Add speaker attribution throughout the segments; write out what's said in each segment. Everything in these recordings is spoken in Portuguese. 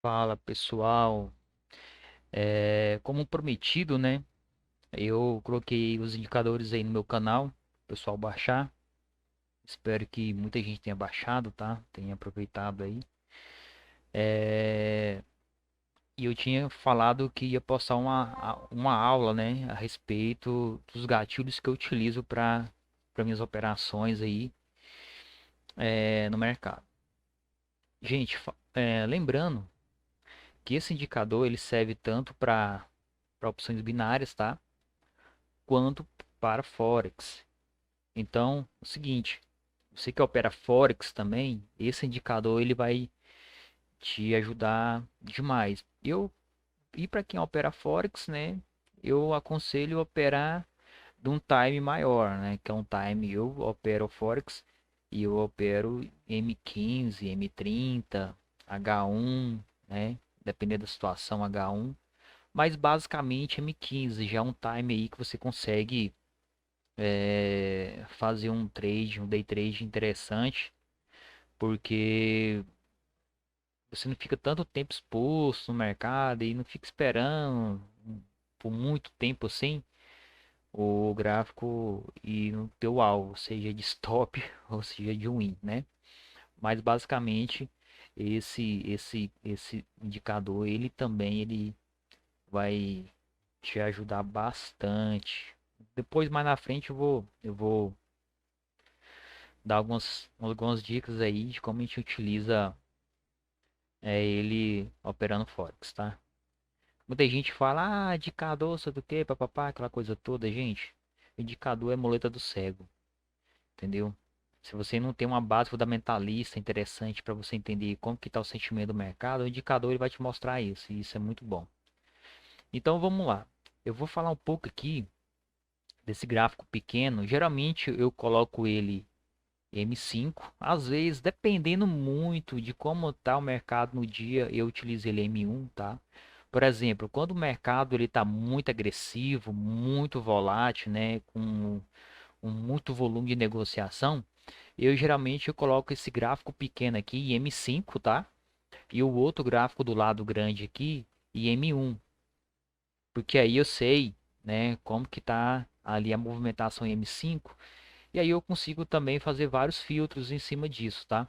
Speaker 1: Fala pessoal, como prometido, né? Eu coloquei os indicadores aí no meu canal, pessoal baixar. Espero que muita gente tenha baixado, tá? Tenha aproveitado aí. É, E eu tinha falado que ia postar uma aula, né? A respeito dos gatilhos que eu utilizo para minhas operações aí no mercado. Gente, lembrando que esse indicador ele serve tanto para opções binárias, tá? Quanto para Forex. Então, é o seguinte, você que opera Forex também, esse indicador ele vai te ajudar demais. E para quem opera Forex, né, eu aconselho operar de um time maior, né, que é um time eu opero Forex e eu opero M15, M30, H1, né, dependendo da situação H1, mas basicamente M15 já é um time aí que você consegue fazer um trade, um day trade interessante, porque você não fica tanto tempo exposto no mercado e não fica esperando por muito tempo assim o gráfico e no teu alvo, seja de stop ou seja de win, né? Mas basicamente esse indicador ele também ele vai te ajudar bastante. Depois mais na frente eu vou dar algumas dicas aí de como a gente utiliza ele operando Forex, tá? Muita gente fala, indicador, sei do que, papapá, aquela coisa toda, gente. Indicador é muleta do cego, entendeu? Se você não tem uma base fundamentalista interessante para você entender como que está o sentimento do mercado, o indicador ele vai te mostrar isso, e isso é muito bom. Então vamos lá. Eu vou falar um pouco aqui desse gráfico pequeno. Geralmente eu coloco ele M5, às vezes, dependendo muito de como está o mercado no dia, eu utilizo ele M1, tá? Por exemplo, quando o mercado ele está muito agressivo, muito volátil, né, com muito volume de negociação, eu coloco esse gráfico pequeno aqui em M5, tá? E o outro gráfico do lado grande aqui em M1, porque aí eu sei, né, como que tá ali a movimentação em M5 e aí eu consigo também fazer vários filtros em cima disso, tá?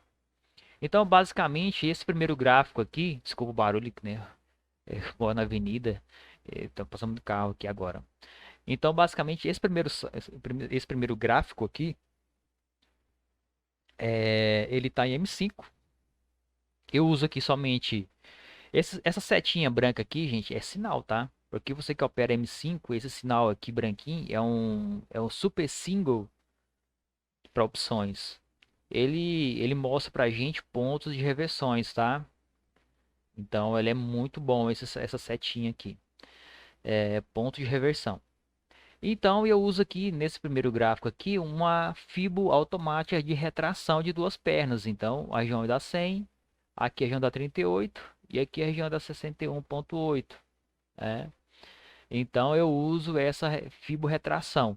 Speaker 1: Então, basicamente, esse primeiro gráfico aqui, desculpa o barulho, né? Moro na avenida, tá passando de carro aqui agora. Então, basicamente, esse primeiro gráfico aqui, ele tá em M5. Eu uso aqui somente essa setinha branca aqui, gente, é sinal, tá? Porque você que opera M5, esse sinal aqui branquinho é um super single para opções. Ele mostra pra gente pontos de reversões, tá? Então ele é muito bom essa setinha aqui. É ponto de reversão. Então eu uso aqui nesse primeiro gráfico aqui uma fibo automática de retração de duas pernas. Então a região da 100, aqui a região da 38 e aqui a região da 61,8. Né? Então eu uso essa fibo retração.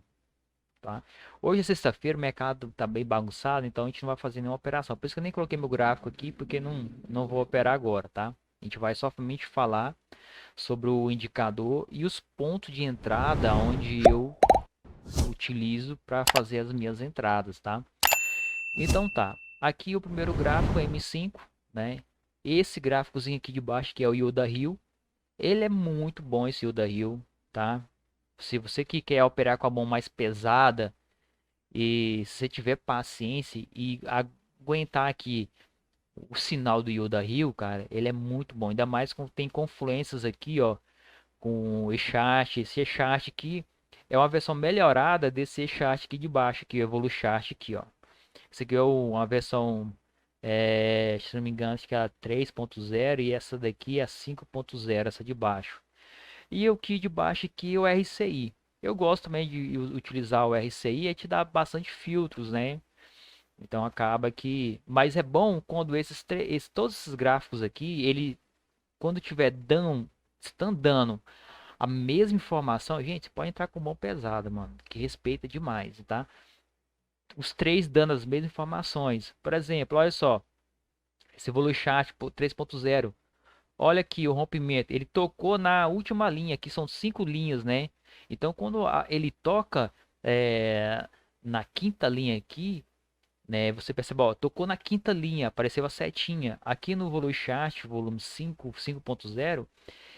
Speaker 1: Tá? Hoje é sexta-feira, o mercado está bem bagunçado, então a gente não vai fazer nenhuma operação. Por isso que eu nem coloquei meu gráfico aqui, porque não vou operar agora, tá? A gente vai somente falar sobre o indicador e os pontos de entrada onde eu utilizo para fazer as minhas entradas, tá? Então tá, aqui o primeiro gráfico é M5, né? Esse gráficozinho aqui de baixo que é o Yoda Hill, ele é muito bom esse Yoda Hill, tá? Se você que quer operar com a mão mais pesada e se você tiver paciência e aguentar aqui o sinal do Yoda Hill, cara, ele é muito bom. Ainda mais quando tem confluências aqui, ó, com o chart. Esse chart aqui é uma versão melhorada desse chart aqui de baixo, aqui, o Evoluchart aqui, ó. Esse aqui é uma versão, se não me engano, acho que é a 3.0 e essa daqui é a 5.0, essa de baixo. E o que de baixo aqui é o RCI. Eu gosto também de utilizar o RCI, e te dá bastante filtros, né? Então acaba que, mas é bom quando todos esses gráficos aqui, ele quando tiver dando, estão dando a mesma informação, gente, você pode entrar com mão pesada, mano, que respeita demais, tá? Os três dando as mesmas informações. Por exemplo, olha só, esse Evoluchat 3.0. Olha aqui o rompimento. Ele tocou na última linha, que são 5 linhas, né? Então, quando ele toca na quinta linha aqui, né? Você percebe, ó, tocou na quinta linha, apareceu a setinha. Aqui no Volume Chart, volume 5, 5.0,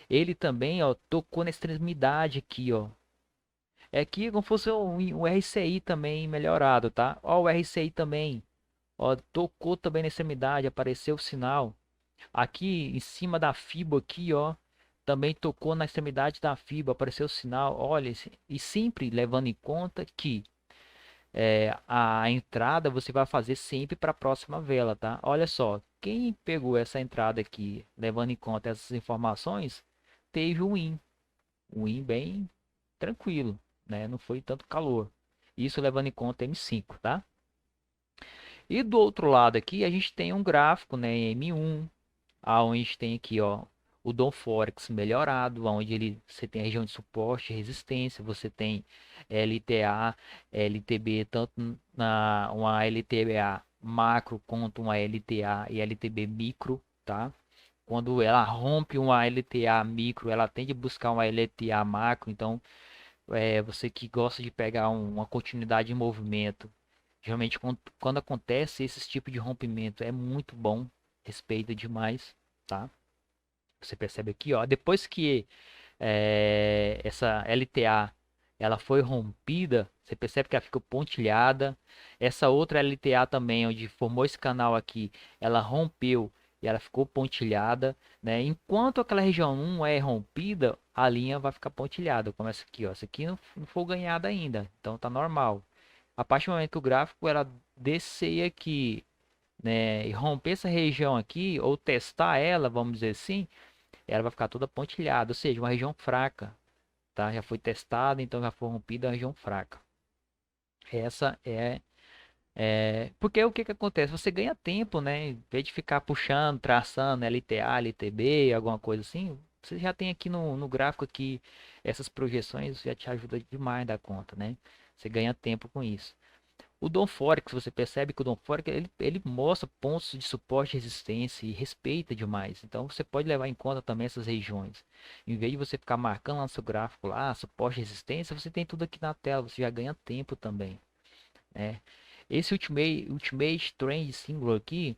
Speaker 1: ele também, ó, tocou na extremidade aqui, ó. É aqui como fosse um RCI também melhorado, tá? Ó, o RCI também, ó, tocou também na extremidade, apareceu o sinal. Aqui em cima da fibra aqui, ó, também tocou na extremidade da fibra, apareceu o sinal. Olha, e sempre levando em conta que a entrada você vai fazer sempre para a próxima vela, tá? Olha só, quem pegou essa entrada aqui, levando em conta essas informações, teve um win bem tranquilo, né? Não foi tanto calor. Isso levando em conta M5, tá? E do outro lado aqui a gente tem um gráfico, né, M1, aonde a gente tem aqui, ó, o Dom Forex melhorado, onde você tem a região de suporte e resistência, você tem LTA, LTB, tanto na uma LTA macro quanto uma LTA e LTB micro, tá? Quando ela rompe uma LTA micro, ela tende a buscar uma LTA macro, então você que gosta de pegar uma continuidade de movimento, geralmente quando acontece esse tipo de rompimento é muito bom, respeita demais, tá? Você percebe aqui, ó, depois que essa LTA ela foi rompida, você percebe que ela ficou pontilhada. Essa outra LTA também, onde formou esse canal aqui, ela rompeu e ela ficou pontilhada, né? Enquanto aquela região não é rompida, a linha vai ficar pontilhada. Começa aqui, ó, essa aqui não foi ganhada ainda, então tá normal. A partir do momento que o gráfico ela descer aqui, né, e romper essa região aqui ou testar ela, vamos dizer assim, ela vai ficar toda pontilhada, ou seja, uma região fraca, tá? Já foi testada, então já foi rompida a região fraca. Essa porque o que que acontece? Você ganha tempo, né? Em vez de ficar puxando, traçando LTA, LTB, alguma coisa assim, você já tem aqui no gráfico aqui essas projeções, já te ajuda demais da conta, né? Você ganha tempo com isso. O Dom Forex, você percebe que o Dom Forex ele mostra pontos de suporte e resistência e respeita demais. Então você pode levar em conta também essas regiões. Em vez de você ficar marcando lá no seu gráfico lá, suporte e resistência, você tem tudo aqui na tela, você já ganha tempo também, né? Esse Ultimate Trend Single aqui,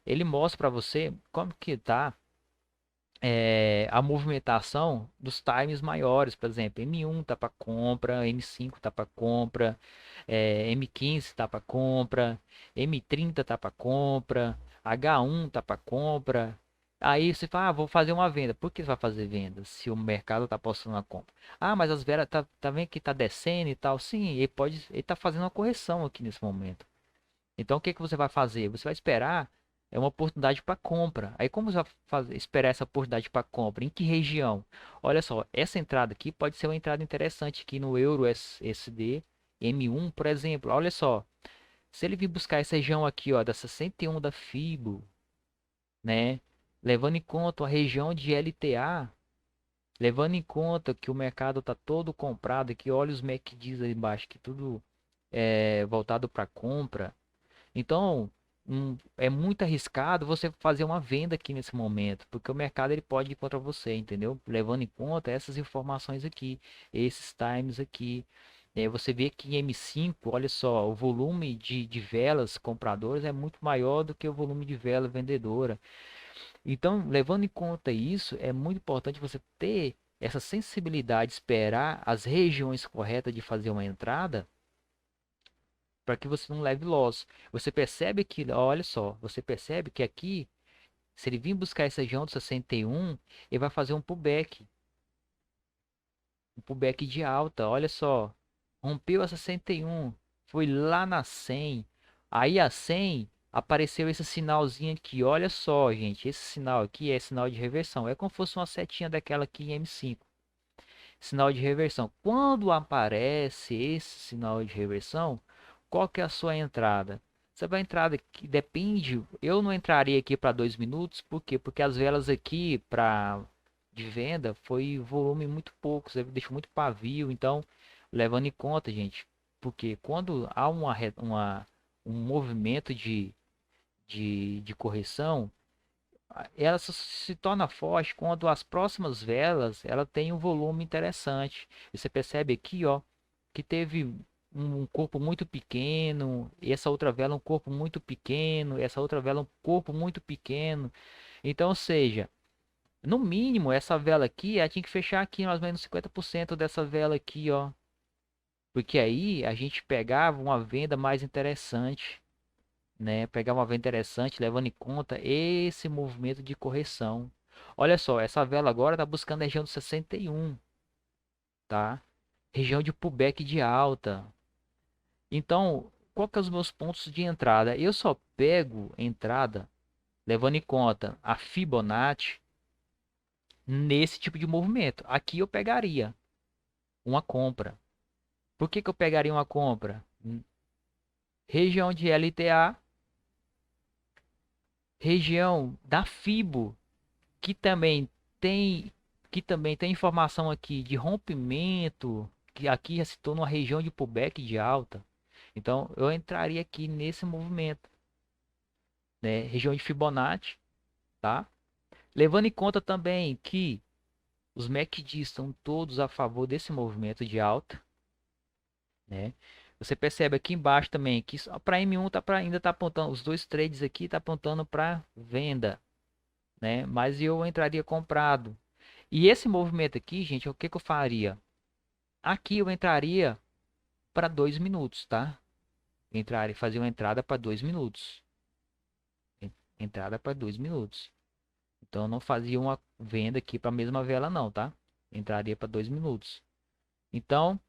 Speaker 1: ele mostra para você como que tá a movimentação dos times maiores, por exemplo, M1 tá para compra, M5 tá para compra, M15 tá para compra, M30 tá para compra, H1 tá para compra. Aí você fala, vou fazer uma venda. Por que você vai fazer venda se o mercado tá postando uma compra? Ah, mas as velas tá vendo que tá descendo e tal. Sim, ele tá fazendo uma correção aqui nesse momento. Então, o que que você vai fazer? Você vai esperar uma oportunidade para compra. Aí, como você vai esperar essa oportunidade para compra? Em que região? Olha só, essa entrada aqui pode ser uma entrada interessante aqui no Euro SD M1, por exemplo. Olha só, se ele vir buscar essa região aqui, ó, da 61 da Fibo, né? Levando em conta a região de LTA, levando em conta que o mercado está todo comprado, que olha os MACDs aí embaixo, que tudo é voltado para compra. Então, é muito arriscado você fazer uma venda aqui nesse momento, porque o mercado ele pode ir contra você, entendeu? Levando em conta essas informações aqui, esses times aqui. Você vê que em M5, olha só, o volume de velas compradoras é muito maior do que o volume de vela vendedora. Então, levando em conta isso, é muito importante você ter essa sensibilidade, esperar as regiões corretas de fazer uma entrada para que você não leve loss. Você percebe que, olha só, você percebe que aqui, se ele vir buscar essa região do 61, ele vai fazer um pullback de alta. Olha só, rompeu a 61, foi lá na 100. Aí a 100 apareceu esse sinalzinho aqui. Olha só, gente, esse sinal aqui é sinal de reversão. É como se fosse uma setinha daquela aqui em M5. Sinal de reversão. Quando aparece esse sinal de reversão, qual que é a sua entrada? Você vai entrar aqui, depende. Eu não entraria aqui para 2 minutos, por quê? Porque as velas aqui para de venda foi volume muito pouco, você deixou muito pavio, então levando em conta, gente, porque quando há um movimento de correção, ela se torna forte quando as próximas velas ela tem um volume interessante. E você percebe aqui, ó, que teve um corpo muito pequeno, e essa outra vela um corpo muito pequeno, essa outra vela um corpo muito pequeno. Então, ou seja, no mínimo essa vela aqui, ela tinha que fechar aqui mais ou menos 50% dessa vela aqui, ó. Porque aí a gente pegava uma venda mais interessante, né? Pegar uma venda interessante, levando em conta esse movimento de correção. Olha só, essa vela agora está buscando a região do 61, tá? Região de pullback de alta. Então, qual que é os meus pontos de entrada? Eu só pego entrada levando em conta a Fibonacci nesse tipo de movimento. Aqui eu pegaria uma compra. Por que que eu pegaria uma compra? Região de LTA, região da Fibo, que também tem informação aqui de rompimento, que aqui já se torna uma região de pullback de alta. Então eu entraria aqui nesse movimento, né? Região de Fibonacci, tá? Levando em conta também que os MACD estão todos a favor desse movimento de alta, né? Você percebe aqui embaixo também que para M1 ainda está apontando, os dois trades aqui tá apontando para venda, né? Mas eu entraria comprado. E esse movimento aqui, gente, o que que eu faria? Aqui eu entraria para 2 minutos, tá? Entraria, fazer uma entrada para 2 minutos. Entrada para 2 minutos. Então eu não fazia uma venda aqui para a mesma vela não, tá? Entraria para 2 minutos. Então,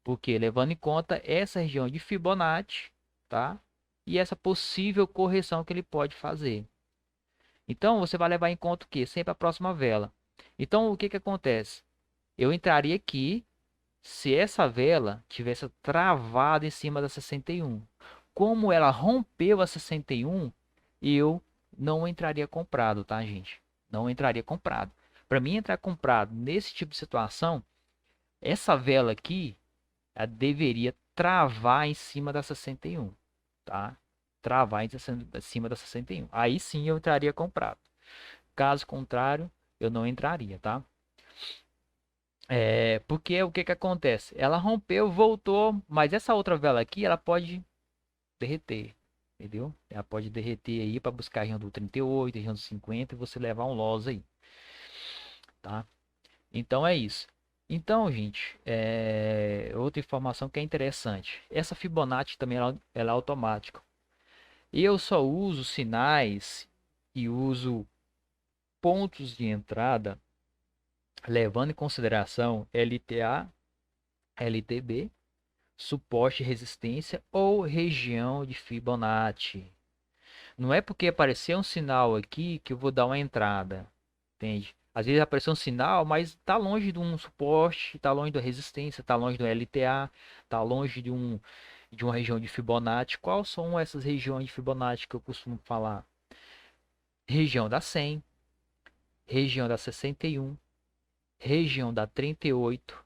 Speaker 1: porque levando em conta essa região de Fibonacci, tá? E essa possível correção que ele pode fazer. Então você vai levar em conta o que? Sempre a próxima vela. Então o que que acontece? Eu entraria aqui se essa vela tivesse travado em cima da 61. Como ela rompeu a 61, eu não entraria comprado, tá, gente? Não entraria comprado. Para mim entrar comprado nesse tipo de situação, essa vela aqui, ela deveria travar em cima da 61, tá? Travar em cima da 61. Aí sim eu entraria comprado. Caso contrário, eu não entraria, tá? Porque o que que acontece? Ela rompeu, voltou, mas essa outra vela aqui, ela pode derreter, entendeu? Ela pode derreter aí para buscar a região do 38, região do 50 e você levar um loss aí, tá? Então é isso. Então, gente, outra informação que é interessante. Essa Fibonacci também ela é automática. Eu só uso sinais e uso pontos de entrada levando em consideração LTA, LTB, suporte, resistência ou região de Fibonacci. Não é porque apareceu um sinal aqui que eu vou dar uma entrada, entende? Às vezes apareceu um sinal, mas está longe de um suporte, está longe da resistência, está longe do LTA, está longe de uma região de Fibonacci. Quais são essas regiões de Fibonacci que eu costumo falar? Região da 100, região da 61, região da 38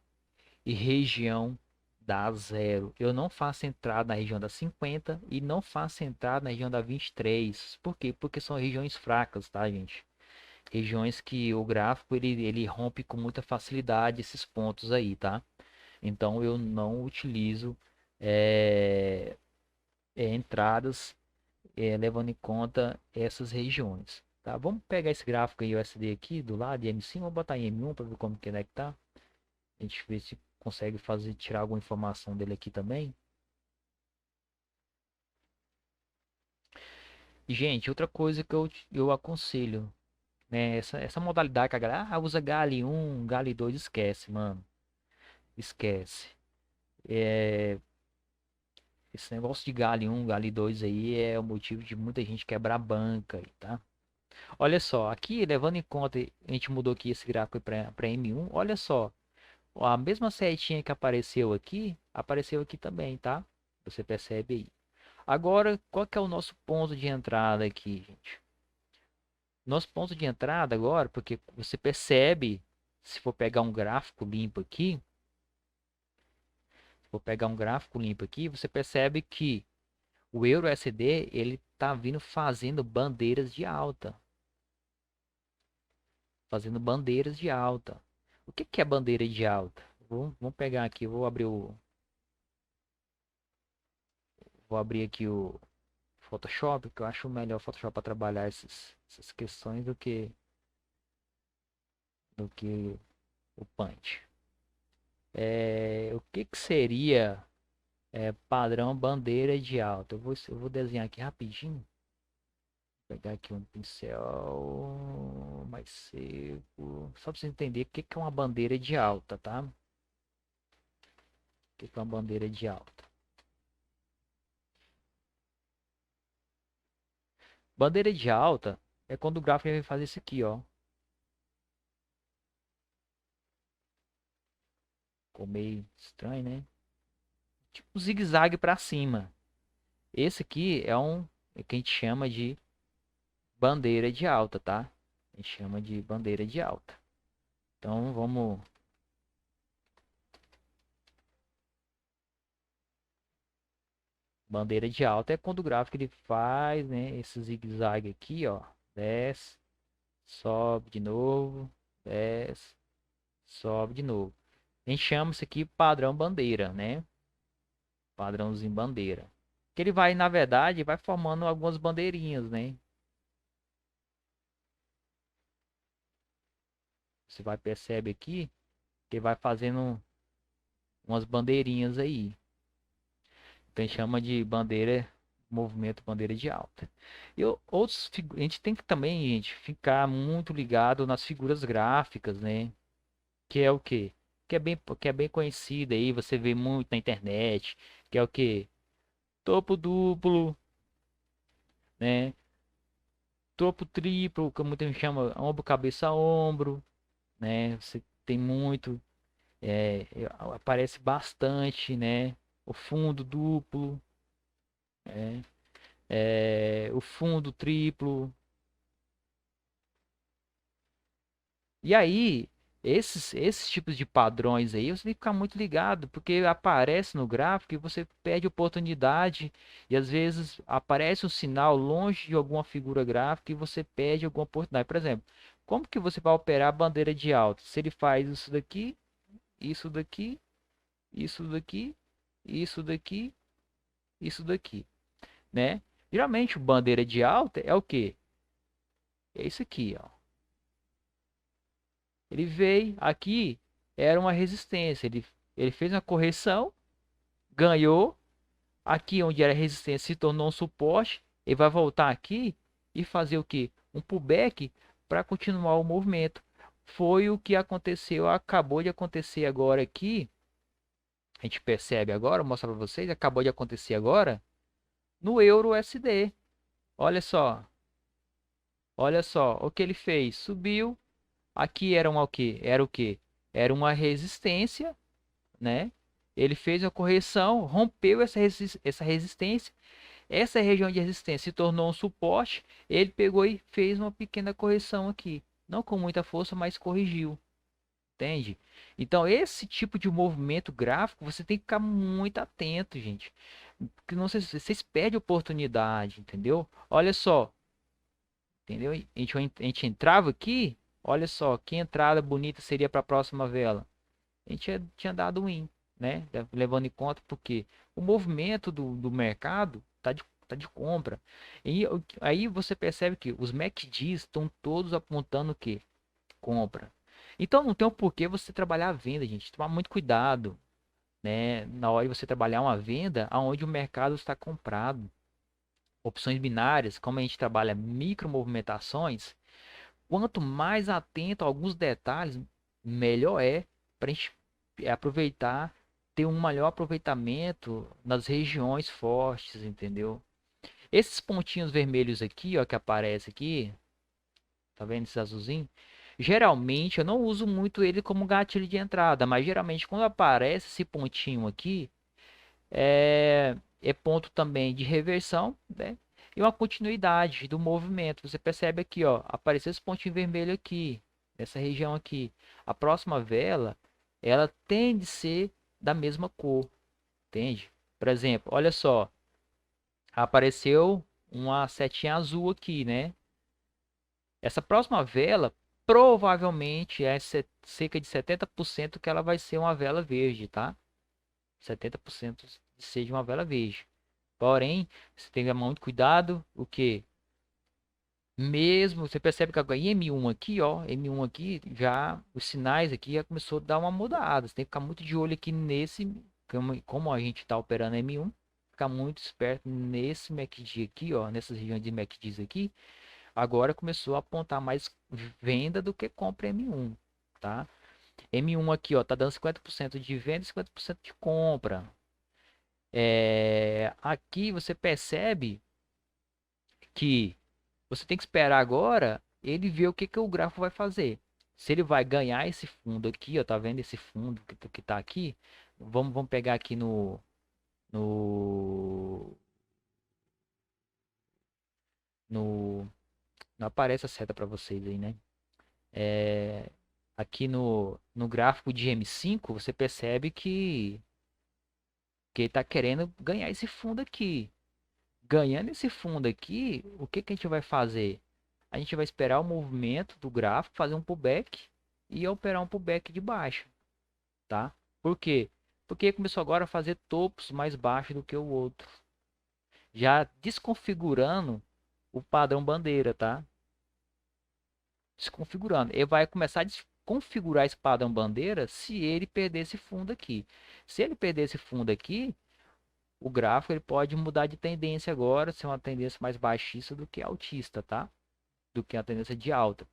Speaker 1: e região da zero. Eu não faço entrada na região da 50 e não faço entrada na região da 23. Por quê? Porque são regiões fracas, tá, gente? Regiões que o gráfico ele rompe com muita facilidade esses pontos aí, tá? Então eu não utilizo é, entradas levando em conta essas regiões, tá? Vamos pegar esse gráfico aí, o SD aqui do lado de M5, vamos botar em M1 para ver como que é que tá. A gente vê se consegue fazer tirar alguma informação dele aqui também. E, gente, outra coisa que eu aconselho, né? Essa modalidade que a galera usa Gali 1, Gali 2, esquece, mano. Esquece. É, esse negócio de Gali 1, Gali 2 aí é o motivo de muita gente quebrar a banca, aí, tá? Olha só, aqui levando em conta, a gente mudou aqui esse gráfico para M1. Olha só, a mesma setinha que apareceu aqui também, tá? Você percebe aí. Agora, qual que é o nosso ponto de entrada aqui, gente? Nosso ponto de entrada agora, porque você percebe, se for pegar um gráfico limpo aqui, você percebe que o euro USD ele tá vindo fazendo bandeiras de alta, fazendo bandeiras de alta. O que que é bandeira de alta? Vamos pegar aqui, vou abrir aqui o Photoshop, que eu acho melhor o Photoshop para trabalhar essas questões do que o Punch. O que que seria padrão bandeira de alta? Eu vou desenhar aqui rapidinho. Vou pegar aqui um pincel mais seco. Só para você entender o que que é uma bandeira de alta, tá? O que que é uma bandeira de alta? Bandeira de alta é quando o gráfico vai fazer isso aqui, ó. Ficou meio estranho, né? Tipo um zigue-zague para cima. Esse aqui é que a gente chama de bandeira de alta, tá? A gente chama de bandeira de alta. Então vamos. Bandeira de alta é quando o gráfico ele faz, né? Esse zigue-zague aqui, ó. Desce, sobe de novo, desce, sobe de novo. A gente chama isso aqui padrão bandeira, né? Padrãozinho bandeira. Que ele vai, na verdade, vai formando algumas bandeirinhas, né? Você vai perceber aqui que vai fazendo umas bandeirinhas aí. Então a gente chama de bandeira, movimento bandeira de alta. A gente tem que também, gente, ficar muito ligado nas figuras gráficas, né? Que é o quê? Que é bem conhecida aí, você vê muito na internet, que é o quê? Topo duplo, né? Topo triplo, que muita gente chama ombro, cabeça, ombro, né? Você tem muito, aparece bastante, né? O fundo duplo, né? O fundo triplo. E aí, esses tipos de padrões aí, você tem que ficar muito ligado, porque aparece no gráfico e você perde oportunidade, e às vezes aparece um sinal longe de alguma figura gráfica e você perde alguma oportunidade. Por exemplo, como que você vai operar a bandeira de alta? Se ele faz isso daqui, isso daqui, isso daqui, isso daqui, isso daqui, né? Geralmente, bandeira de alta é o quê? É isso aqui, ó. Ele veio aqui, era uma resistência. Ele fez uma correção, ganhou. Aqui onde era resistência se tornou um suporte. Ele vai voltar aqui e fazer o que? Um pullback para continuar o movimento. Foi o que aconteceu, acabou de acontecer agora aqui. A gente percebe agora, vou mostrar para vocês, acabou de acontecer agora no Euro USD. Olha só, olha só o que ele fez. Subiu. Aqui era o quê? Era o quê? Era uma resistência, né? Ele fez a correção, rompeu essa resistência. Essa região de resistência se tornou um suporte. Ele pegou e fez uma pequena correção aqui. Não com muita força, mas corrigiu. Entende? Então, esse tipo de movimento gráfico, você tem que ficar muito atento, gente. Porque não sei se vocês perdem oportunidade, entendeu? Olha só, entendeu? A gente entrava aqui, olha só, que entrada bonita seria para a próxima vela. A gente tinha dado um win, né? Levando em conta porque o movimento do mercado tá de compra. E aí você percebe que os MACDs estão todos apontando o quê? Compra. Então não tem um porquê você trabalhar a venda, gente. Tomar muito cuidado, né? Na hora de você trabalhar uma venda aonde o mercado está comprado. Opções binárias, como a gente trabalha micro movimentações, quanto mais atento a alguns detalhes, melhor é para a gente aproveitar, ter um maior aproveitamento nas regiões fortes, entendeu? Esses pontinhos vermelhos aqui, ó, que aparece aqui, tá vendo esse azulzinho? Geralmente eu não uso muito ele como gatilho de entrada, mas geralmente quando aparece esse pontinho aqui, é ponto também de reversão, né? E uma continuidade do movimento. Você percebe aqui, ó, apareceu esse pontinho vermelho aqui, nessa região aqui. A próxima vela, ela tende a ser da mesma cor, entende? Por exemplo, olha só, apareceu uma setinha azul aqui, né? Essa próxima vela provavelmente é cerca de 70% que ela vai ser uma vela verde, tá? 70% de ser de uma vela verde. Porém, você tem que tomar muito cuidado, o que mesmo você percebe que agora em M1 aqui, ó, M1 aqui já os sinais aqui já começou a dar uma mudada. Você tem que ficar muito de olho aqui nesse, como a gente está operando M1, ficar muito esperto nesse MACD aqui, ó, nessas regiões de MACDs aqui. Agora começou a apontar mais venda do que compra M1, tá? M1 aqui, ó, tá dando 50% de venda e 50% de compra. Aqui você percebe que você tem que esperar agora ele ver o que, que o gráfico vai fazer. Se ele vai ganhar esse fundo aqui, ó, tá vendo esse fundo que tá aqui? Vamos pegar aqui no, no, não aparece a seta para vocês aí, né? É, aqui no gráfico de M5, você percebe que ele tá querendo ganhar esse fundo aqui. Ganhando esse fundo aqui, o que que a gente vai fazer? A gente vai esperar o movimento do gráfico, fazer um pullback e operar um pullback de baixo, tá? Por quê? Porque começou agora a fazer topos mais baixos do que o outro, já desconfigurando o padrão bandeira, tá? Desconfigurando. Ele vai começar a desconfigurar esse padrão bandeira se ele perder esse fundo aqui. Se ele perder esse fundo aqui, o gráfico ele pode mudar de tendência agora, ser uma tendência mais baixista do que altista, tá? Do que a tendência de alta.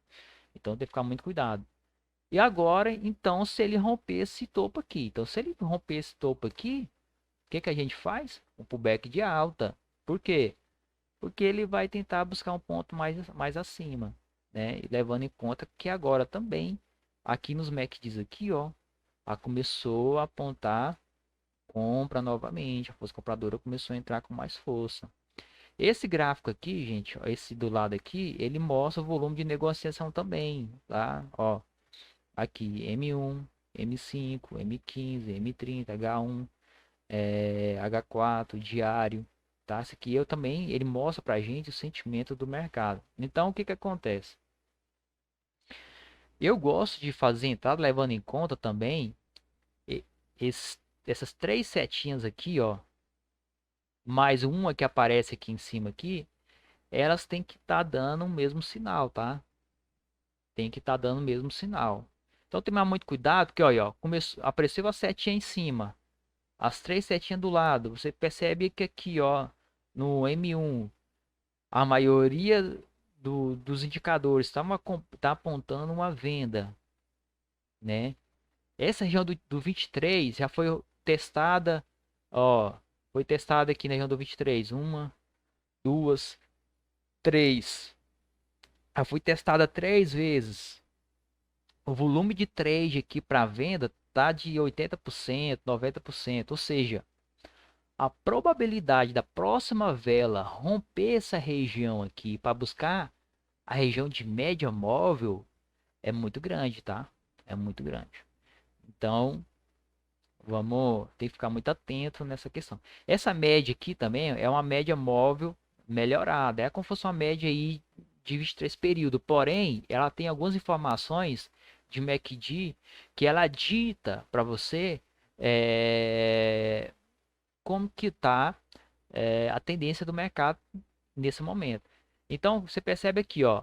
Speaker 1: Então tem que ficar muito cuidado. E agora, então, se ele romper esse topo aqui. Então, se ele romper esse topo aqui, o que que a gente faz? Um pullback de alta. Por quê? Porque ele vai tentar buscar um ponto mais acima, né? E levando em conta que agora também, aqui nos MACDs aqui, ó, começou a apontar compra novamente. A força compradora começou a entrar com mais força. Esse gráfico aqui, gente, ó, esse do lado aqui, ele mostra o volume de negociação também, tá? Ó, aqui M1, M5, M15, M30, H1, H4, diário, tá? Esse aqui eu também, ele mostra pra gente o sentimento do mercado. Então, o que que acontece? Eu gosto de fazer entrada levando em conta também e- essas três setinhas aqui, ó, mais uma que aparece aqui em cima aqui, elas têm que estar dando o mesmo sinal, tá? Tem que estar dando o mesmo sinal. Então tem que tomar muito cuidado, porque olha, ó, começou, apareceu a setinha em cima, as três setinhas do lado. Você percebe que aqui, ó, no M1, a maioria dos indicadores tá apontando uma venda, né? Essa região do 23 já foi testada, ó, foi testada aqui na região do 23, uma, duas, três. Já foi testada três vezes. O volume de trade aqui para venda tá de 80%, 90%, ou seja, a probabilidade da próxima vela romper essa região aqui para buscar a região de média móvel é muito grande, tá? É muito grande. Então, vamos ter que ficar muito atento nessa questão. Essa média aqui também é uma média móvel melhorada. É como se fosse uma média aí de 23 períodos. Porém, ela tem algumas informações de MACD que ela dita para você como que está a tendência do mercado nesse momento. Então, você percebe aqui, ó,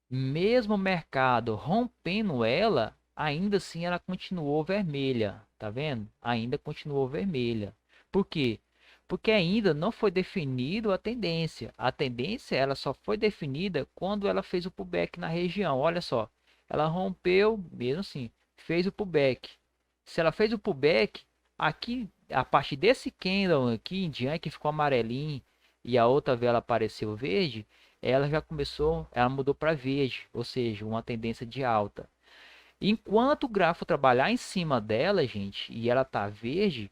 Speaker 1: mesmo o mercado rompendo ela, ainda assim ela continuou vermelha, tá vendo? Ainda continuou vermelha. Por quê? Porque ainda não foi definido a tendência. A tendência ela só foi definida quando ela fez o pullback na região. Olha só, ela rompeu, mesmo assim, fez o pullback. Se ela fez o pullback, aqui a partir desse candle aqui em diante que ficou amarelinho e a outra vela apareceu verde, ela já começou, ela mudou para verde, ou seja, uma tendência de alta. Enquanto o gráfico trabalhar em cima dela, gente, e ela tá verde,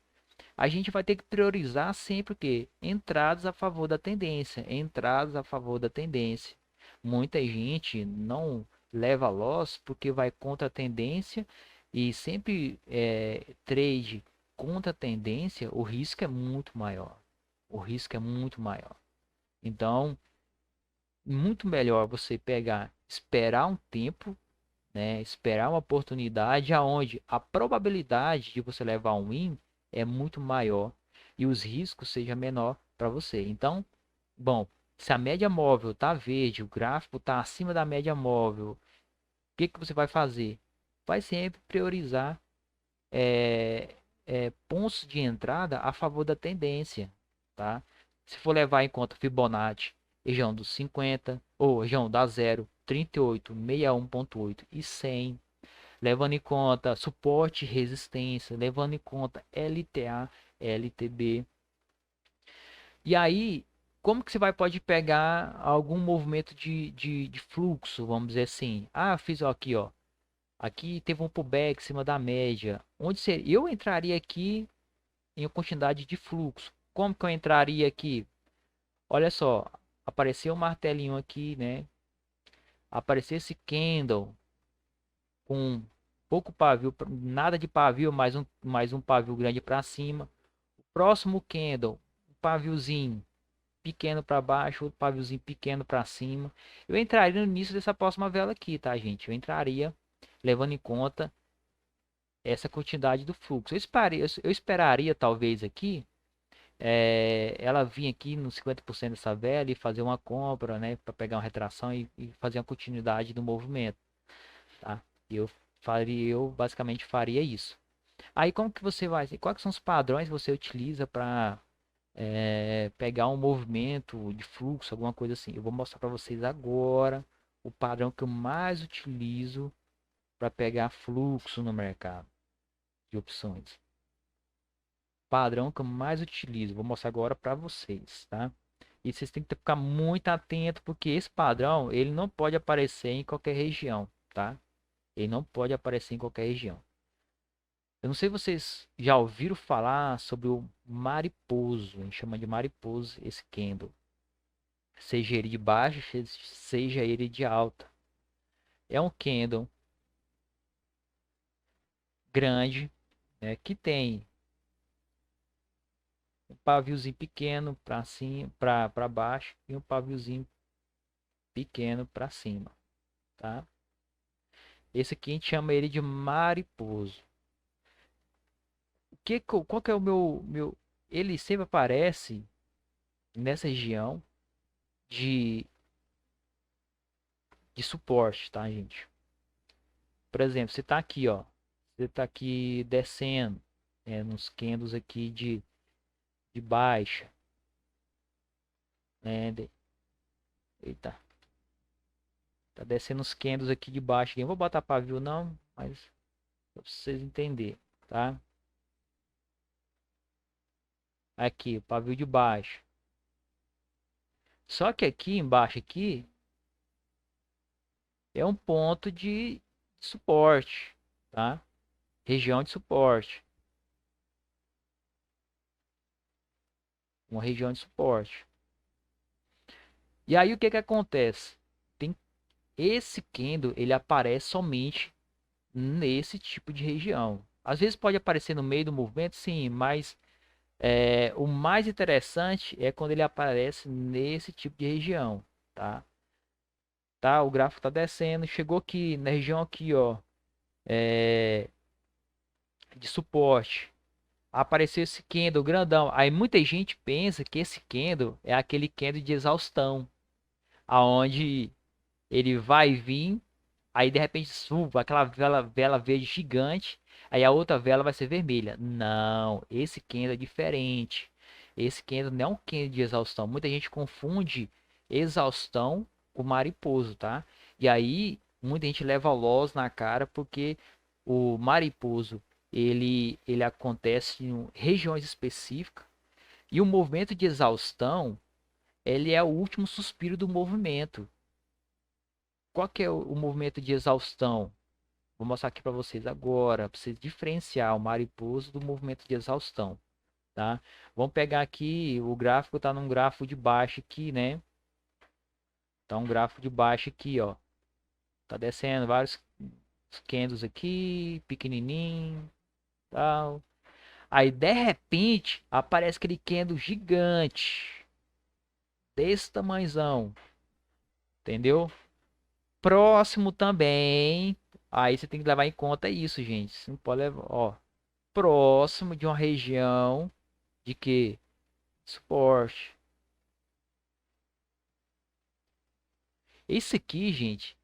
Speaker 1: a gente vai ter que priorizar sempre o quê? Entradas a favor da tendência, entradas a favor da tendência. Muita gente não leva loss porque vai contra a tendência e sempre trade contra a tendência, o risco é muito maior. O risco é muito maior. Então, muito melhor você pegar, esperar um tempo, né? Esperar uma oportunidade aonde a probabilidade de você levar um win é muito maior e os riscos sejam menor para você. Então, bom, se a média móvel tá verde, o gráfico tá acima da média móvel, o que que você vai fazer? Vai sempre priorizar é, pontos de entrada a favor da tendência, tá? Se for levar em conta Fibonacci, região dos 50, ou região da 0, 38, 61.8 e 100, levando em conta suporte e resistência, levando em conta LTA, LTB. E aí, como que você pode pegar algum movimento de fluxo, vamos dizer assim? Ah, fiz aqui, ó. Aqui teve um pullback em cima da média. Onde seria? Eu entraria aqui em uma quantidade de fluxo. Como que eu entraria aqui? Olha só, apareceu um martelinho aqui, né? Apareceu esse candle com pouco pavio, nada de pavio, mais um pavio grande para cima. O próximo candle, um paviozinho pequeno para baixo, outro paviozinho pequeno para cima. Eu entraria no início dessa próxima vela aqui, tá, gente? Eu entraria levando em conta essa quantidade do fluxo. Eu esperaria talvez aqui ela vir aqui nos 50% dessa vela e fazer uma compra, né, para pegar uma retração e fazer uma continuidade do movimento, tá? Eu basicamente faria isso. Aí como que você vai? Quais são os padrões que você utiliza para pegar um movimento de fluxo, alguma coisa assim? Eu vou mostrar para vocês agora o padrão que eu mais utilizo para pegar fluxo no mercado de opções. Padrão que eu mais utilizo. Vou mostrar agora para vocês, tá? E vocês têm que ficar muito atento porque esse padrão, ele não pode aparecer em qualquer região, tá? Ele não pode aparecer em qualquer região. Eu não sei se vocês já ouviram falar sobre o mariposo, a gente chama de mariposo esse candle. Seja ele de baixo, seja ele de alta. É um candle grande, né, que tem um paviozinho pequeno para cima, para baixo e um paviozinho pequeno para cima, tá? Esse aqui a gente chama ele de mariposo. Qual que é o meu? Ele sempre aparece nessa região de, de suporte, tá, gente? Por exemplo, você tá aqui, ó. Você tá aqui descendo, nos candles aqui de baixa, né? Eita, tá descendo os candles aqui de baixo. Eu não vou botar pavio não, mas pra vocês entenderem, tá? Aqui, o pavio de baixo. Só que aqui embaixo aqui é um ponto de suporte, tá? Região de suporte. Uma região de suporte. E aí o que que acontece? Tem esse candle, ele aparece somente nesse tipo de região. Às vezes pode aparecer no meio do movimento, sim, mas o mais interessante é quando ele aparece nesse tipo de região, tá? Tá, o gráfico tá descendo, chegou aqui na região aqui, ó, é, de suporte. Apareceu esse candle grandão. Aí muita gente pensa que esse candle é aquele candle de exaustão, aonde ele vai vir, aí de repente suba aquela vela verde gigante, aí a outra vela vai ser vermelha. Não, esse candle é diferente. Esse candle não é um candle de exaustão. Muita gente confunde exaustão com mariposo, tá? E aí muita gente leva loss na cara porque o mariposo ele acontece em regiões específicas e o movimento de exaustão ele é o último suspiro do movimento. Qual que é o movimento de exaustão? Vou mostrar aqui para vocês agora, para vocês diferenciar o mariposo do movimento de exaustão, tá? Vamos pegar aqui, o gráfico está num gráfico de baixo aqui, né? Tá um gráfico de baixo aqui, ó. Tá descendo vários candles aqui, pequenininho, tal. Aí de repente aparece aquele candle gigante, desse tamanhozão, entendeu? Próximo também. Aí você tem que levar em conta isso, gente. Você não pode levar, ó, próximo de uma região de que? Suporte. Esse aqui, gente,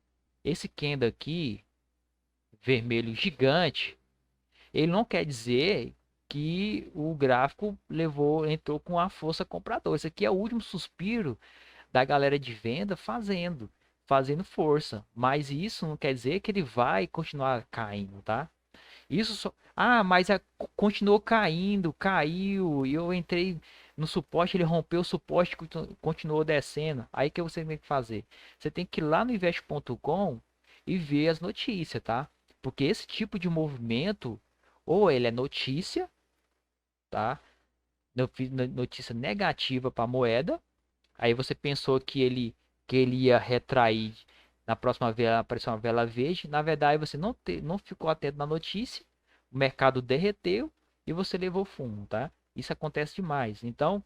Speaker 1: esse candle aqui, vermelho gigante, ele não quer dizer que o gráfico entrou com a força compradora. Esse aqui é o último suspiro da galera de venda fazendo força. Mas isso não quer dizer que ele vai continuar caindo, tá? Isso só. Ah, mas continuou caindo, caiu, e eu entrei no suporte, ele rompeu o suporte, continuou descendo. Aí que você tem que fazer? Você tem que ir lá no invest.com e ver as notícias, tá? Porque esse tipo de movimento, ou ele é notícia, tá? Notícia negativa para a moeda. Aí você pensou que ele ia retrair na próxima vela, apareceu uma vela verde. Na verdade, você não ficou atento na notícia, o mercado derreteu e você levou fumo, tá? Isso acontece demais. Então,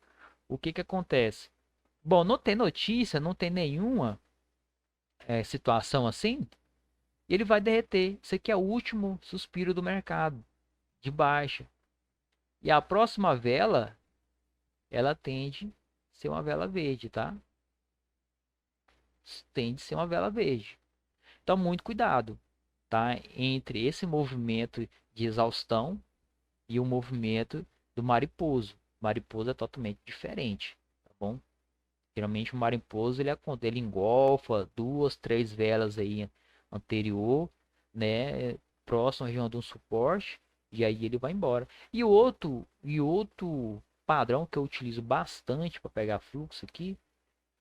Speaker 1: o que que acontece? Bom, não tem notícia, não tem nenhuma situação assim, ele vai derreter. Isso aqui é o último suspiro do mercado, de baixa. E a próxima vela, ela tende a ser uma vela verde, tá? Tende a ser uma vela verde. Então, muito cuidado, tá? Entre esse movimento de exaustão e o movimento do mariposo. O mariposo é totalmente diferente, tá bom? Geralmente o mariposo ele engolfa duas, três velas aí anterior, né? Próximo à região de um suporte e aí ele vai embora. E outro padrão que eu utilizo bastante para pegar fluxo aqui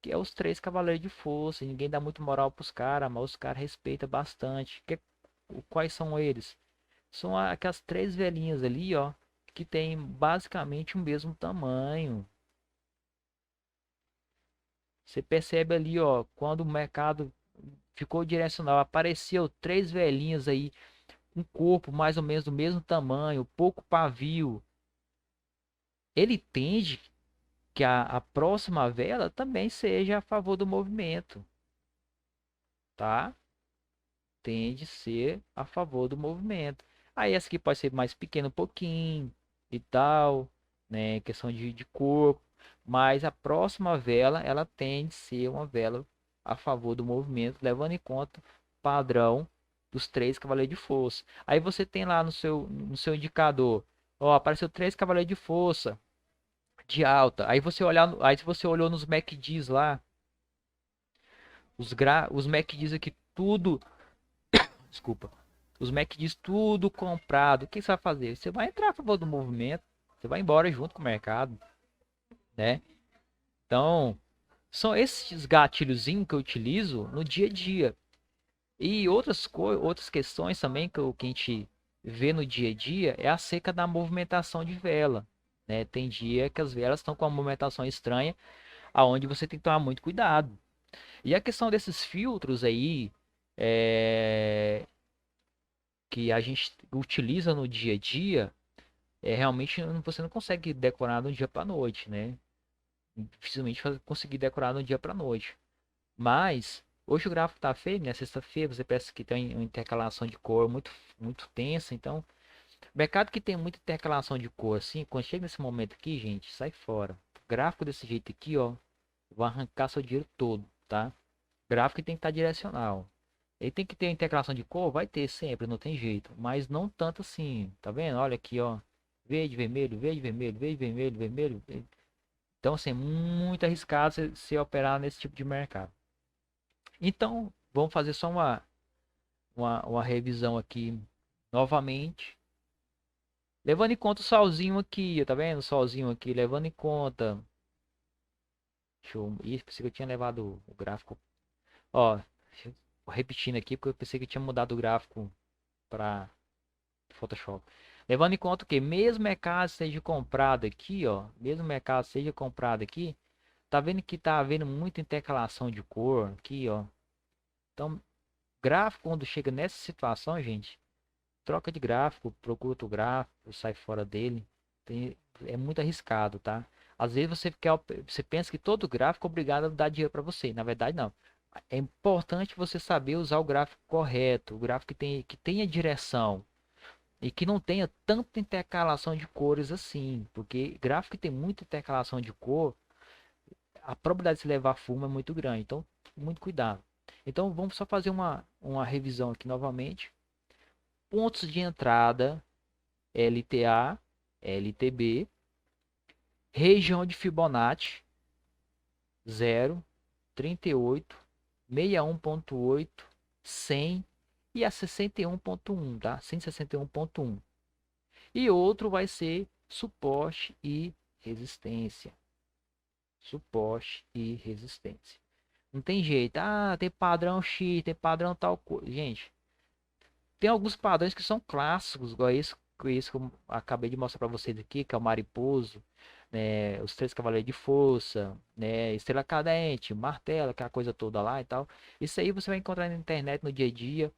Speaker 1: que é os três cavaleiros de força. Ninguém dá muito moral pros caras, mas os caras respeitam bastante. Quais são eles? São aquelas três velhinhas ali, ó, que tem basicamente o mesmo tamanho. Você percebe ali, ó, quando o mercado ficou direcional, apareceu três velhinhas aí, um corpo mais ou menos do mesmo tamanho, pouco pavio. Ele tende que a próxima vela também seja a favor do movimento, tá? Tende a ser a favor do movimento. Aí essa aqui pode ser mais pequena um pouquinho e tal, né? Questão de corpo. Mas a próxima vela, ela tende a ser uma vela a favor do movimento, levando em conta o padrão dos três cavaleiros de força. Aí você tem lá no seu indicador, ó, apareceu três cavaleiros de força de alta. Aí se você olhou nos MACDs lá, os MACDs aqui tudo. Desculpa. Os Mac diz tudo comprado. O que você vai fazer? Você vai entrar a favor do movimento. Você vai embora junto com o mercado, né? Então, são esses gatilhozinhos que eu utilizo no dia a dia. E outras questões também que a gente vê no dia a dia é acerca da movimentação de vela, né? Tem dia que as velas estão com uma movimentação estranha, aonde você tem que tomar muito cuidado. E a questão desses filtros aí, é, que a gente utiliza no dia a dia, realmente você não consegue decorar do dia para noite, né? Dificilmente conseguir decorar do dia para noite. Mas hoje o gráfico tá feio, né? Sexta-feira você pensa que tem uma intercalação de cor muito tensa, então mercado que tem muita intercalação de cor assim, quando chega nesse momento aqui, gente, sai fora. Gráfico desse jeito aqui, ó, vai arrancar seu dinheiro todo, tá? Gráfico tem que estar direcional. Ele tem que ter integração de cor, vai ter sempre, não tem jeito, mas não tanto assim, tá vendo? Olha aqui, ó, verde, vermelho, verde, vermelho, verde, vermelho, vermelho. Então, assim, muito arriscado você operar nesse tipo de mercado. Então, vamos fazer só uma revisão aqui novamente. Levando em conta o solzinho aqui, tá vendo? O solzinho aqui, levando em conta. Deixa eu. Ih, pensei que eu tinha levado o gráfico. Ó, repetindo aqui, porque eu pensei que eu tinha mudado o gráfico para Photoshop. Levando em conta que mesmo mercado seja comprado aqui, ó, mesmo mercado seja comprado aqui, tá vendo que tá havendo muita intercalação de cor aqui, ó. Então, gráfico quando chega nessa situação, gente, troca de gráfico, procura outro gráfico, sai fora dele. É muito arriscado, tá? Às vezes você pensa que todo gráfico é obrigado a dar dinheiro para você. Na verdade, não. É importante você saber usar o gráfico correto, o gráfico que tenha direção e que não tenha tanta intercalação de cores assim, porque gráfico que tem muita intercalação de cor, a probabilidade de se levar fumo é muito grande, então muito cuidado. Então vamos só fazer uma revisão aqui novamente. Pontos de entrada, LTA, LTB, região de Fibonacci, 0, 38, 61.8, 100 e a 61.1, tá? 161.1. E outro vai ser suporte e resistência. Suporte e resistência. Não tem jeito. Ah, tem padrão X, tem padrão tal coisa. Gente, tem alguns padrões que são clássicos, igual esse que eu acabei de mostrar para vocês aqui, que é o mariposo, né, os três cavaleiros de força, né, estrela cadente, martelo, aquela coisa toda lá e tal. Isso aí você vai encontrar na internet no dia a dia.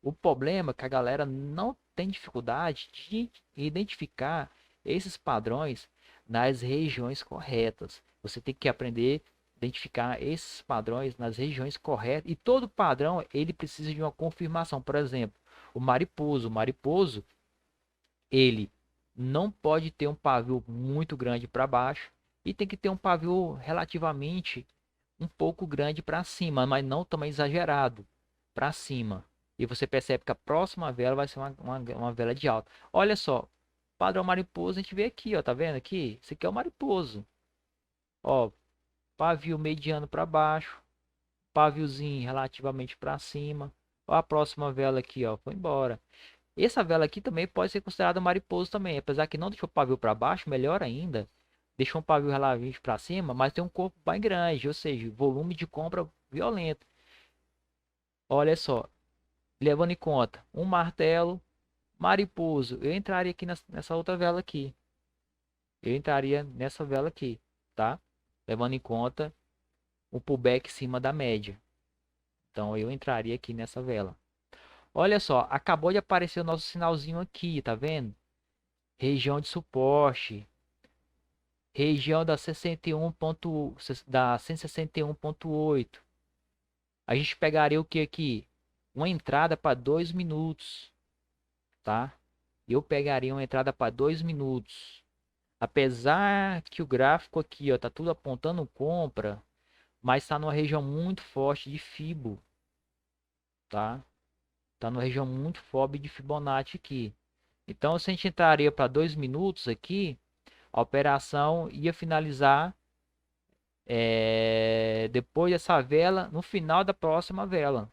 Speaker 1: O problema é que a galera não tem dificuldade de identificar esses padrões nas regiões corretas. Você tem que aprender a identificar esses padrões nas regiões corretas e todo padrão ele precisa de uma confirmação. Por exemplo, o mariposo, ele não pode ter um pavio muito grande para baixo e tem que ter um pavio relativamente um pouco grande para cima, mas não também exagerado para cima. E você percebe que a próxima vela vai ser uma vela de alta. Olha só, padrão mariposa a gente vê aqui, ó, tá vendo aqui? Esse aqui é o mariposo. Ó, pavio mediano para baixo, paviozinho relativamente para cima. Ó, a próxima vela aqui, ó, foi embora. Essa vela aqui também pode ser considerada mariposa também, apesar que não deixou o pavio para baixo, melhor ainda. Deixou um pavio relativamente para cima, mas tem um corpo bem grande, ou seja, volume de compra violento. Olha só, levando em conta um martelo, mariposo, eu entraria aqui nessa outra vela aqui. Eu entraria nessa vela aqui, tá? Levando em conta o pullback em cima da média. Então eu entraria aqui nessa vela. Olha só, acabou de aparecer o nosso sinalzinho aqui, tá vendo? Região de suporte, região da 61 ponto, da 161.8. A gente pegaria o que aqui? Uma entrada para 2 minutos, tá? Eu pegaria uma entrada para 2 minutos. Apesar que o gráfico aqui, ó, tá tudo apontando compra, mas está numa região muito forte de Fibo, tá? Tá numa região muito forte de Fibonacci aqui. Então, se a gente entraria para 2 minutos aqui, a operação ia finalizar depois dessa vela, no final da próxima vela,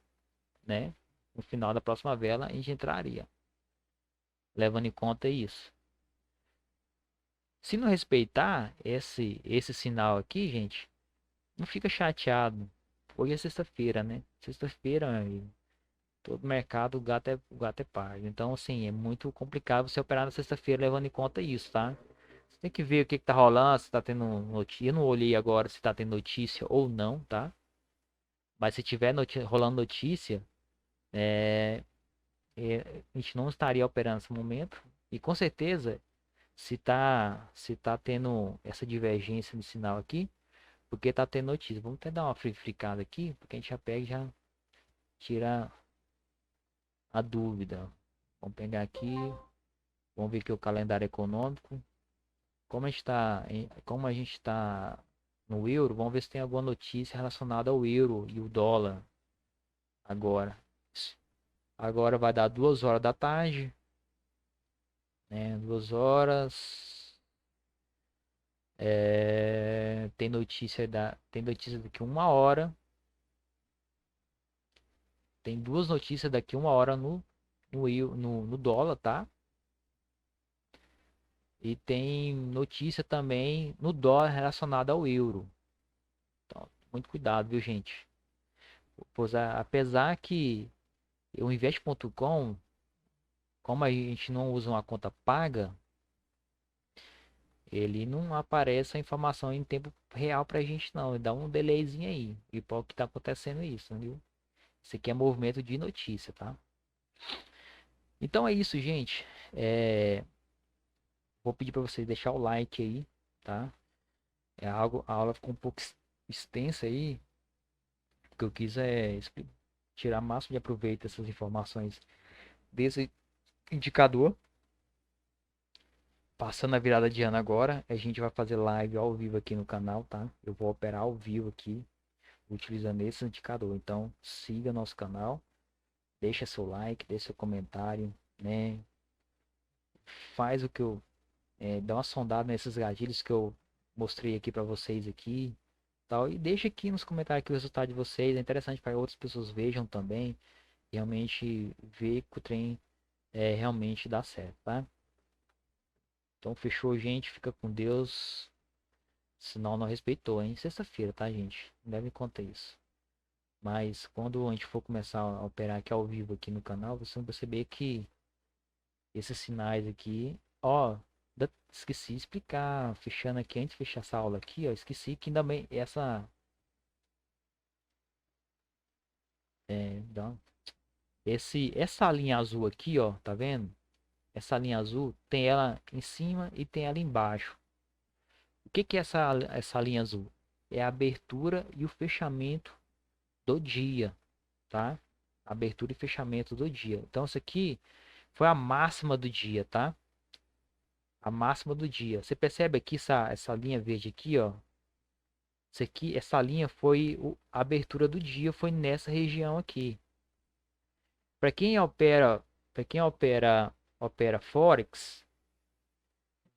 Speaker 1: né? No final da próxima vela, a gente entraria, levando em conta isso. Se não respeitar esse sinal aqui, gente, não fica chateado. Hoje é sexta-feira, né? Sexta-feira, meu amigo, todo mercado, o gato é pardo. Então, assim, é muito complicado você operar na sexta-feira levando em conta isso, tá? Você tem que ver o que tá rolando, se tá tendo notícia. Eu não olhei agora se tá tendo notícia ou não, tá? Mas se tiver rolando notícia, é, a gente não estaria operando nesse momento. E com certeza, se tá tendo essa divergência no sinal aqui, porque tá tendo notícia. Vamos até dar uma fricada aqui, porque a gente já pega e já tira a dúvida. Vamos pegar aqui, vamos ver aqui o calendário econômico. Como a gente está no euro, vamos ver se tem alguma notícia relacionada ao euro e o dólar agora. Agora vai dar 2 horas da tarde, né? 2 horas. Tem notícia daqui 1 hora. Tem duas notícias daqui 1 hora no dólar, tá? E tem notícia também no dólar relacionada ao euro. Então, muito cuidado, viu, gente? Pois apesar que o investe.com, como a gente não usa uma conta paga, ele não aparece a informação em tempo real pra gente não. Ele dá um delayzinho aí. E por que tá acontecendo isso, viu? Isso aqui é movimento de notícia, tá? Então é isso, gente. Vou pedir para vocês deixar o like aí, tá? A aula ficou um pouco extensa aí. que eu quis é tirar máximo de aproveito essas informações desse indicador. Passando a virada de ano agora, a gente vai fazer live ao vivo aqui no canal, tá? Eu vou operar ao vivo aqui, utilizando esse indicador. Então, siga nosso canal, deixa seu like, deixa seu comentário, né? Faz o que eu... dá uma sondada nesses gatilhos que eu mostrei aqui para vocês aqui, tal. E deixa aqui nos comentários aqui o resultado de vocês. É interessante para outras pessoas vejam também. Realmente ver que o trem realmente dá certo, tá? Então, fechou, gente. Fica com Deus. Senão não respeitou, hein? Sexta-feira, tá, gente? Não deve contar isso. Mas quando a gente for começar a operar aqui ao vivo aqui no canal, vocês vão perceber que esses sinais aqui, ó, esqueci de explicar, fechando aqui, antes de fechar essa aula aqui, ó, esqueci que ainda bem dá- essa linha azul aqui, ó, tá vendo? Essa linha azul tem ela em cima e tem ela embaixo. O que que é essa linha azul? É a abertura e o fechamento do dia, tá? Abertura e fechamento do dia. Então, isso aqui foi a máxima do dia, tá? A máxima do dia. Você percebe aqui essa linha verde aqui, ó? Isso aqui, essa linha foi a abertura do dia, foi nessa região aqui. Para quem opera, opera Forex,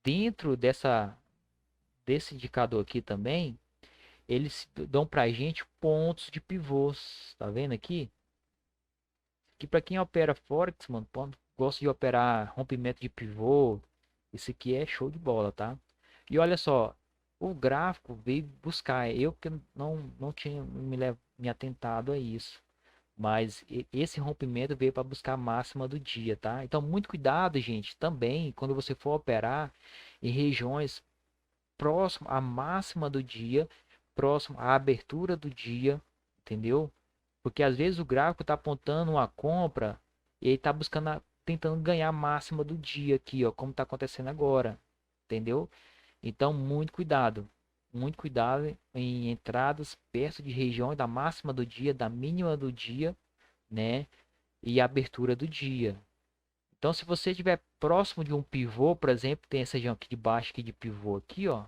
Speaker 1: dentro desse indicador aqui também, eles dão pra gente pontos de pivôs, tá vendo aqui? Que para quem opera Forex, mano, gosta de operar rompimento de pivô, esse aqui é show de bola, tá? E olha só, o gráfico veio buscar, eu que não tinha me atentado a isso, mas esse rompimento veio para buscar a máxima do dia, tá? Então muito cuidado, gente, também quando você for operar em regiões próximo à máxima do dia, próximo à abertura do dia, entendeu? Porque às vezes o gráfico está apontando uma compra e ele está buscando, tentando ganhar a máxima do dia aqui, ó, como está acontecendo agora, entendeu? Então, muito cuidado em entradas perto de regiões da máxima do dia, da mínima do dia, né? E abertura do dia. Então, se você estiver próximo de um pivô, por exemplo, tem essa região aqui de baixo aqui de pivô aqui, ó.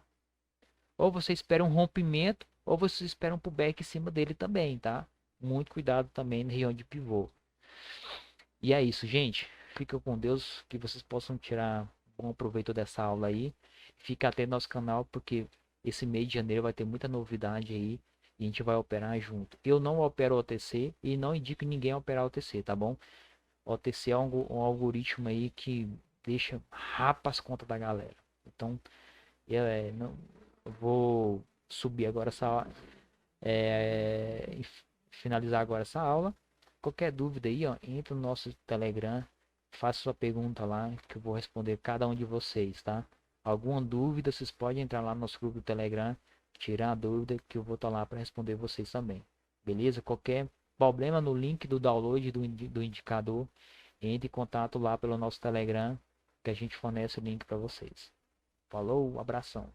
Speaker 1: Ou você espera um rompimento, ou você espera um pullback em cima dele também, tá? Muito cuidado também na região de pivô. E é isso, gente. Fica com Deus, que vocês possam tirar bom proveito dessa aula aí. Fica atento ao nosso canal, porque esse mês de janeiro vai ter muita novidade aí. E a gente vai operar junto. Eu não opero OTC e não indico ninguém a operar OTC, tá bom? OTC é um algoritmo aí que deixa rapa as contas da galera. Então, não, eu vou subir agora e finalizar agora essa aula. Qualquer dúvida aí, ó, entra no nosso Telegram, faça sua pergunta lá, que eu vou responder cada um de vocês, tá? Alguma dúvida, vocês podem entrar lá no nosso grupo do Telegram, tirar a dúvida, que eu vou estar lá para responder vocês também. Beleza? Qualquer problema no link do download do indicador, entre em contato lá pelo nosso Telegram, que a gente fornece o link para vocês. Falou, abração.